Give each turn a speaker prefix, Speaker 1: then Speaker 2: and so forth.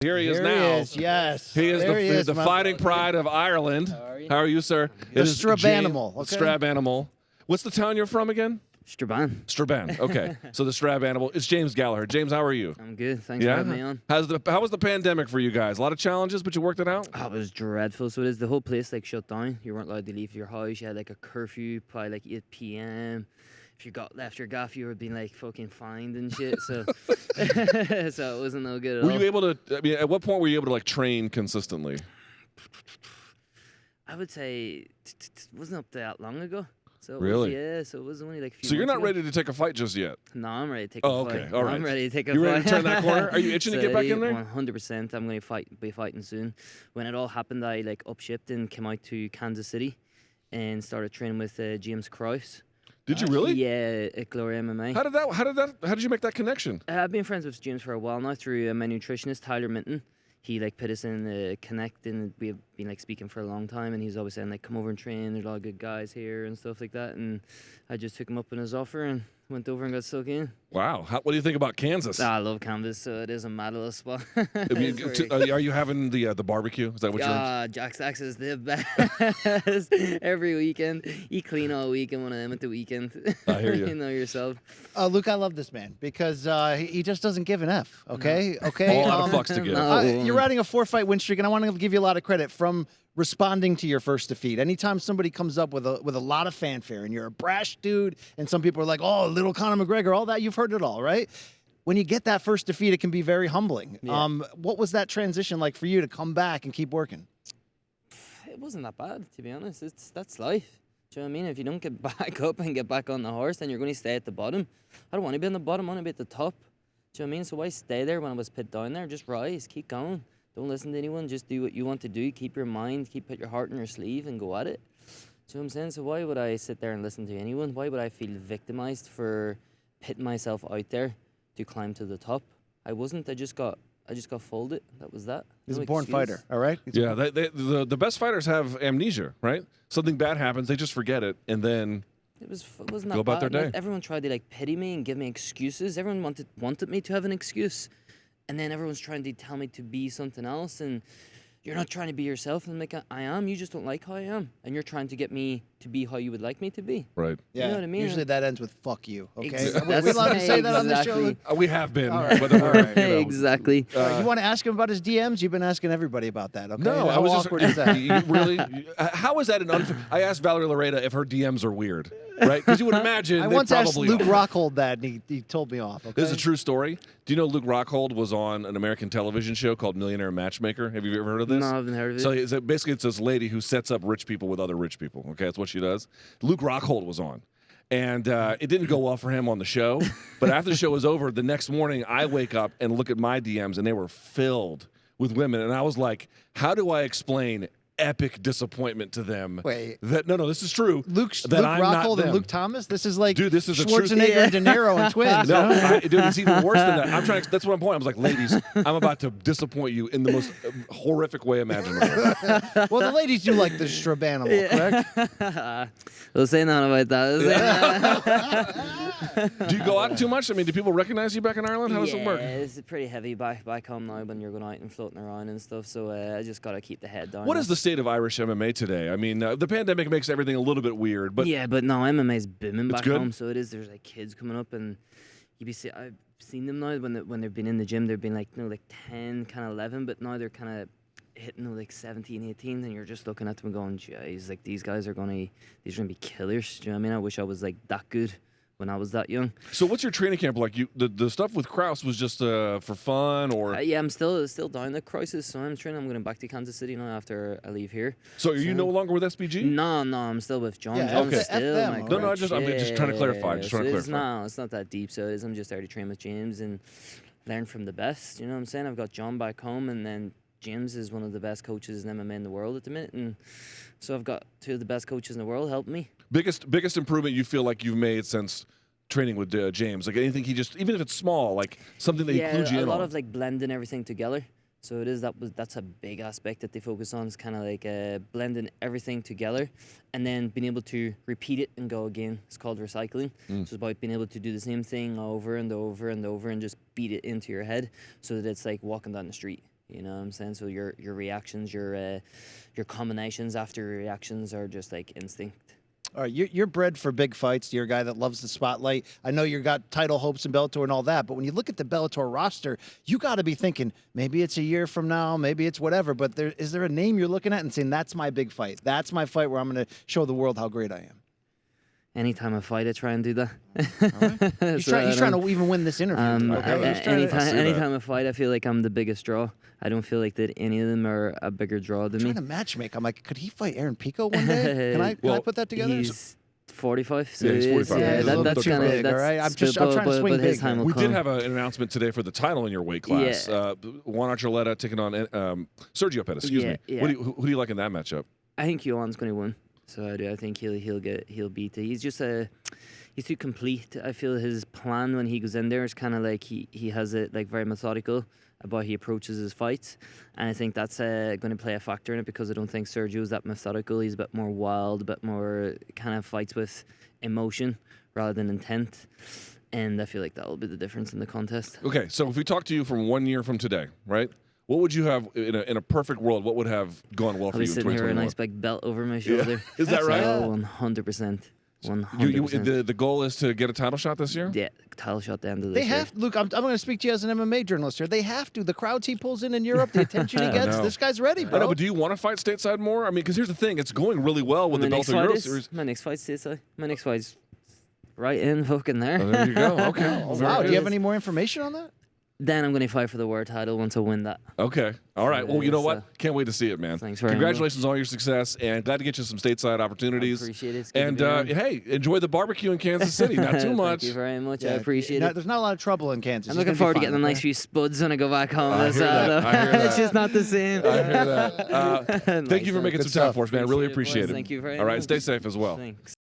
Speaker 1: Here he is
Speaker 2: Here
Speaker 1: now.
Speaker 2: He is, yes.
Speaker 1: He is the fighting pride of Ireland. How are you, sir?
Speaker 2: The Strab animal.
Speaker 1: Okay. Strab animal. What's the town you're from again?
Speaker 3: Strabane.
Speaker 1: Strabane. Okay. So the Strab animal. It's James Gallagher. James, how are you?
Speaker 3: I'm good. Thanks for having me on.
Speaker 1: How was the pandemic for you guys? A lot of challenges, but you worked it out?
Speaker 3: Oh, it was dreadful. So it is the whole place like shut down. You weren't allowed to leave your house. You had like a curfew, probably like 8 p.m. If you got left your gaff, you were being like fucking fined and shit. So, so it wasn't no good at all.
Speaker 1: Were you able to? I mean, at what point were you able to like train consistently?
Speaker 3: I would say it wasn't up that long ago. So it
Speaker 1: really?
Speaker 3: Yeah. So it was only like a few.
Speaker 1: So you're not
Speaker 3: ago.
Speaker 1: ready to take a fight just yet?
Speaker 3: No, I'm ready to take a fight.
Speaker 1: Okay. All right.
Speaker 3: I'm ready to take a fight.
Speaker 1: You ready to turn that corner? Are you itching to get back in there?
Speaker 3: 100%. I'm going to be fighting soon. When it all happened, I like upshipped and came out to Kansas City and started training with James Krause.
Speaker 1: Did you really?
Speaker 3: Yeah, at Glory MMA.
Speaker 1: How did you make that connection?
Speaker 3: I've been friends with James for a while now through my nutritionist Tyler Minton. He like put us in Connect, and we've been like speaking for a long time. And he's always saying like, "Come over and train. There's a lot of good guys here and stuff like that." And I just took him up on his offer and went over and got stuck in.
Speaker 1: Wow. What do you think about Kansas?
Speaker 3: I love Kansas, so it is a mad little spot.
Speaker 1: Are you having the barbecue? Is that what you're?
Speaker 3: Jack Sachs is the best. Every weekend, you clean all weekend when I'm at the weekend.
Speaker 1: I hear you.
Speaker 3: You know yourself.
Speaker 2: Luke, I love this man because he just doesn't give an F. Okay, okay.
Speaker 1: A lot of fucks to give.
Speaker 2: You're riding a 4-fight win streak, and I want to give you a lot of credit from responding to your first defeat. Anytime somebody comes up with a lot of fanfare, and you're a brash dude, and some people are like, "Oh, little Conor McGregor," all that, you've heard it all, right? When you get that first defeat, it can be very humbling.
Speaker 3: Yeah.
Speaker 2: What was that transition like for you to come back and keep working?
Speaker 3: It wasn't that bad, to be honest. That's life. Do you know what I mean? If you don't get back up and get back on the horse, then you're going to stay at the bottom. I don't want to be on the bottom. I want to be at the top. Do you know what I mean? So why stay there when I was put down there? Just rise, keep going. Don't listen to anyone. Just do what you want to do. Keep your mind, put your heart in your sleeve and go at it. Do you know what I'm saying? So why would I sit there and listen to anyone? Why would I feel victimized for pitting myself out there to climb to the top? I wasn't. I just got folded. That was that.
Speaker 2: He's
Speaker 3: No
Speaker 2: a born
Speaker 3: excuse.
Speaker 2: fighter, all right?
Speaker 1: Yeah, the best fighters have amnesia, right? Something bad happens, they just forget it, and then
Speaker 3: It wasn't that
Speaker 1: go about
Speaker 3: bad.
Speaker 1: their day.
Speaker 3: Like, everyone tried to like pity me and give me excuses. Everyone wanted me to have an excuse, and then everyone's trying to tell me to be something else. And you're not trying to be yourself. And I'm like, I am. You just don't like how I am, and you're trying to get me to be how you would like me to be.
Speaker 1: right.
Speaker 2: Yeah.
Speaker 3: You know what I mean?
Speaker 2: Usually that ends with "fuck you." Okay.
Speaker 3: Ex-
Speaker 2: We allowed to say that on the show.
Speaker 3: exactly.
Speaker 1: We have been.
Speaker 2: All right.
Speaker 1: Whether we're, you know,
Speaker 3: Exactly.
Speaker 2: You want to ask him about his DMs? You've been asking everybody about that. Okay.
Speaker 1: No,
Speaker 2: How
Speaker 1: I was
Speaker 2: awkward is
Speaker 1: just
Speaker 2: that?
Speaker 1: how is that an unfair? I asked Valerie Loretta if her DMs are weird, right? Because you would imagine
Speaker 2: I
Speaker 1: they
Speaker 2: once asked
Speaker 1: probably
Speaker 2: Luke
Speaker 1: are.
Speaker 2: Rockhold that, and he told me off. Okay.
Speaker 1: This is a true story. Do you know Luke Rockhold was on an American television show called Millionaire Matchmaker? Have you ever heard of this?
Speaker 3: No, I haven't heard of it.
Speaker 1: So basically, it's this lady who sets up rich people with other rich people. Okay, that's what she does. Luke Rockhold was on. And it didn't go well for him on the show. But after the show was over, the next morning, I wake up and look at my DMs, and they were filled with women. And I was like, how do I explain epic disappointment to them?
Speaker 2: Wait.
Speaker 1: That no, this is true.
Speaker 2: Luke
Speaker 1: that I'm not
Speaker 2: Rockhold and
Speaker 1: them.
Speaker 2: Luke Thomas. This is like
Speaker 1: Dude, this is a true-
Speaker 2: Schwarzenegger and De Niro and twins.
Speaker 1: No,
Speaker 2: huh?
Speaker 1: dude, it's even worse than that. I'm trying. That's what I'm pointing. I was like, ladies, I'm about to disappoint you in the most horrific way imaginable.
Speaker 2: Well, the ladies do like the Strab animal, correct?
Speaker 3: Don't say nothing about that.
Speaker 1: Do you go out too much? I mean, do people recognize you back in Ireland? How does it work?
Speaker 3: It's pretty heavy back home now when you're going out and floating around and stuff. So I just got to keep the head down.
Speaker 1: What is the state of Irish MMA today? I mean, the pandemic makes everything a little bit weird, but
Speaker 3: Yeah, but no, MMA's booming back
Speaker 1: good?
Speaker 3: home. So it is. There's like kids coming up, and I've seen them now when they've been in the gym. They've been like 10, kind of 11, but now they're kind of hitting like 17, 18, and you're just looking at them and going, "Jeez, like these are gonna be killers." Do you know what I mean? I wish I was like that good when I was that young.
Speaker 1: So what's your training camp like? The stuff with Krause was just for fun, or
Speaker 3: Yeah, I'm still down at Crisis, so I'm training. I'm going back to Kansas City now after I leave here.
Speaker 1: so are you no longer with SBG?
Speaker 3: No, I'm still with John.
Speaker 2: Yeah,
Speaker 3: John's
Speaker 2: F-
Speaker 3: still
Speaker 2: F them,
Speaker 3: my
Speaker 2: all
Speaker 1: No,
Speaker 2: right.
Speaker 1: no, I'm just trying to clarify.
Speaker 3: Yeah,
Speaker 1: Just trying to clarify.
Speaker 3: No, it's not that deep. So it is. I'm just there to train with James and learn from the best. You know what I'm saying? I've got John back home, and then James is one of the best coaches in MMA in the world at the minute, and so I've got two of the best coaches in the world helping me.
Speaker 1: Biggest improvement you feel like you've made since training with James? Like anything even if it's small, like something that he clued you
Speaker 3: a
Speaker 1: in
Speaker 3: lot
Speaker 1: on.
Speaker 3: of like blending everything together. So that's a big aspect that they focus on. It's kind of like blending everything together, and then being able to repeat it and go again. It's called recycling. So it's about being able to do the same thing over and over and over and just beat it into your head, so that it's like walking down the street. You know what I'm saying? So your reactions, your combinations after your reactions are just like instinct.
Speaker 2: All right, you're bred for big fights. You're a guy that loves the spotlight. I know you got title hopes in Bellator and all that, but when you look at the Bellator roster, you got to be thinking maybe it's a year from now, maybe it's whatever. But is there a name you're looking at and saying that's my big fight? That's my fight where I'm going to show the world how great I am.
Speaker 3: Anytime I fight, I try and do that.
Speaker 2: Right. He's trying to even win this interview.
Speaker 3: Anytime I fight, I feel like I'm the biggest draw. I don't feel like that any of them are a bigger draw than me.
Speaker 2: I'm trying to matchmake. I'm like, could he fight Aaron Pico one day? Can I put that together?
Speaker 3: He's 45. So
Speaker 1: yeah, he's 45.
Speaker 3: Yeah, that's kind of
Speaker 2: all right. I'm trying to swing big.
Speaker 1: We did have an announcement today for the title in your weight class. Yeah. Juan Archuleta taking on Sergio Pettis. Excuse me.
Speaker 3: Yeah.
Speaker 1: Who do you like in that matchup?
Speaker 3: I think Johan's going to win. So I think he'll beat it. He's just he's too complete. I feel his plan when he goes in there is kind of like he has it like very methodical about how he approaches his fights, and I think that's going to play a factor in it because I don't think Sergio's that methodical. He's a bit more wild, a bit more kind of fights with emotion rather than intent, and I feel like that'll be the difference in the contest.
Speaker 1: Okay, so if we talk to you from 1 year from today, right? What would you have in a perfect world? What would have gone well for you in 2021?
Speaker 3: I'll be sitting here with a nice big belt over my shoulder.
Speaker 1: Yeah. Is that right?
Speaker 3: 100%. 100%.
Speaker 1: The goal is to get a title shot this year?
Speaker 3: Yeah, title shot at the end of this year.
Speaker 2: Luke, I'm going to speak to you as an MMA journalist here. They have to. The crowds he pulls in Europe, the attention he gets, this guy's ready, bro.
Speaker 1: I know, but do you want to fight stateside more? I mean, because here's the thing. It's going really well with the Bellator Euro Series.
Speaker 3: My next fight's stateside. My next fight's right in fucking there.
Speaker 1: Oh, there you go. Okay.
Speaker 2: Wow. Do you have any more information on that?
Speaker 3: Then I'm going to fight for the world title once I win that.
Speaker 1: Okay. All right. Well, you know what? Can't wait to see it, man.
Speaker 3: Thanks very
Speaker 1: Congratulations on all your success, and glad to get you some stateside opportunities.
Speaker 3: I appreciate it.
Speaker 1: And hey, enjoy the barbecue in Kansas City. Not too much.
Speaker 3: Thank you very much. I appreciate it.
Speaker 2: There's not a lot of trouble in Kansas.
Speaker 3: I'm looking forward to getting a nice few spuds when I go back home.
Speaker 1: I hear that.
Speaker 3: It's just not the same.
Speaker 1: I hear that. Thank you for making some time for us, man. Really appreciate it.
Speaker 3: Thank you very much.
Speaker 1: All right. Stay safe as well.
Speaker 3: Thanks.